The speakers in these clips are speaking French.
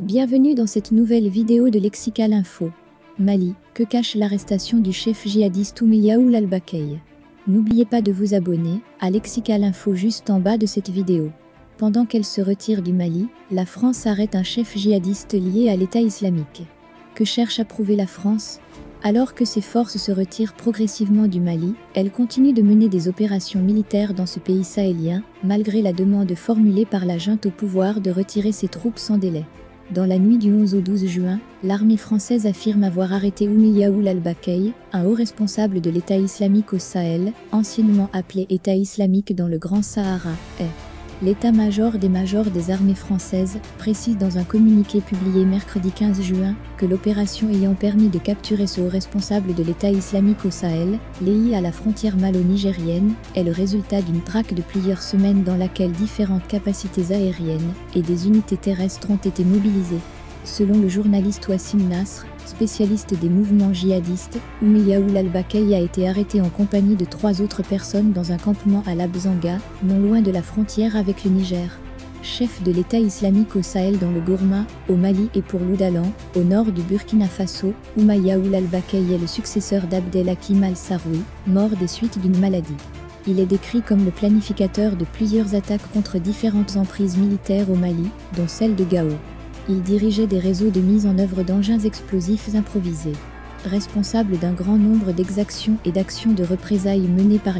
Bienvenue dans cette nouvelle vidéo de Lexical Info. Mali, que cache l'arrestation du chef djihadiste Oumiya Ould al-Bakay? N'oubliez pas de vous abonner à Lexical Info juste en bas de cette vidéo. Pendant qu'elle se retire du Mali, la France arrête un chef djihadiste lié à l'État islamique. Que cherche à prouver la France? Alors que ses forces se retirent progressivement du Mali, elle continue de mener des opérations militaires dans ce pays sahélien, malgré la demande formulée par la junte au pouvoir de retirer ses troupes sans délai. Dans la nuit du 11 au 12 juin, l'armée française affirme avoir arrêté Oumiya Ould al-Bakay, un haut responsable de l'État islamique au Sahel, anciennement appelé État islamique dans le Grand Sahara. L'état-major des armées françaises précise dans un communiqué publié mercredi 15 juin que l'opération ayant permis de capturer ce haut responsable de l'État islamique au Sahel, lié à la frontière malo-nigérienne, est le résultat d'une traque de plusieurs semaines dans laquelle différentes capacités aériennes et des unités terrestres ont été mobilisées. Selon le journaliste Wassim Nasr, spécialiste des mouvements djihadistes, Oumiya Ould al-Bakay a été arrêté en compagnie de 3 autres personnes dans un campement à Labzanga, non loin de la frontière avec le Niger. Chef de l'État islamique au Sahel dans le Gourma, au Mali et pour l'Oudalan, au nord du Burkina Faso, Oumiya Ould al-Bakay est le successeur d'Abdel Hakim al-Saroui, mort des suites d'une maladie. Il est décrit comme le planificateur de plusieurs attaques contre différentes emprises militaires au Mali, dont celle de Gao. Il dirigeait des réseaux de mise en œuvre d'engins explosifs improvisés. Responsable d'un grand nombre d'exactions et d'actions de représailles menées par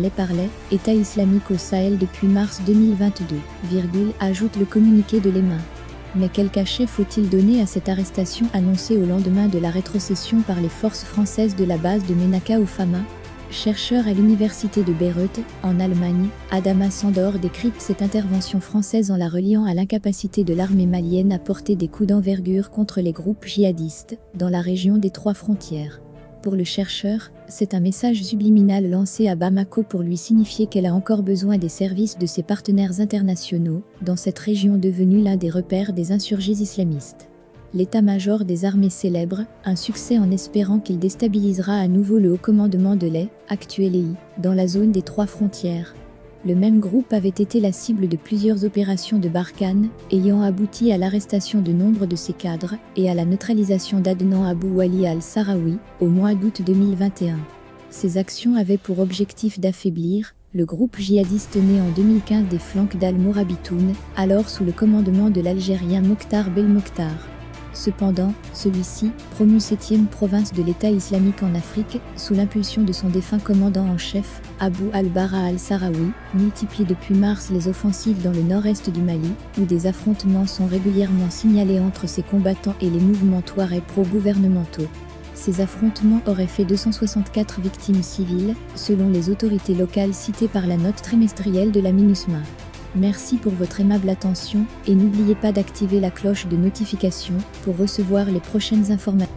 État islamique au Sahel depuis mars 2022, ajoute le communiqué de l'EMA. Mais quel cachet faut-il donner à cette arrestation annoncée au lendemain de la rétrocession par les forces françaises de la base de Menaka au Fama? Chercheur à l'université de Beyrouth, en Allemagne, Adama Sandor décrypte cette intervention française en la reliant à l'incapacité de l'armée malienne à porter des coups d'envergure contre les groupes djihadistes, dans la région des 3 frontières. Pour le chercheur, c'est un message subliminal lancé à Bamako pour lui signifier qu'elle a encore besoin des services de ses partenaires internationaux, dans cette région devenue l'un des repères des insurgés islamistes. L'état-major des armées célèbre un succès en espérant qu'il déstabilisera à nouveau le haut commandement de actuel EI, dans la zone des 3 frontières. Le même groupe avait été la cible de plusieurs opérations de Barkhane, ayant abouti à l'arrestation de nombre de ses cadres et à la neutralisation d'Adnan Abou Wali al-Sahraoui, au mois d'août 2021. Ces actions avaient pour objectif d'affaiblir le groupe djihadiste né en 2015 des flancs d'Al-Mourabitoun, alors sous le commandement de l'Algérien Mokhtar Belmokhtar. Cependant, celui-ci, promu 7e province de l'État islamique en Afrique, sous l'impulsion de son défunt commandant en chef, Abou al-Bara al-Sahraoui, multiplie depuis mars les offensives dans le nord-est du Mali, où des affrontements sont régulièrement signalés entre ses combattants et les mouvements Touareg pro-gouvernementaux. Ces affrontements auraient fait 264 victimes civiles, selon les autorités locales citées par la note trimestrielle de la MINUSMA. Merci pour votre aimable attention et n'oubliez pas d'activer la cloche de notification pour recevoir les prochaines informations.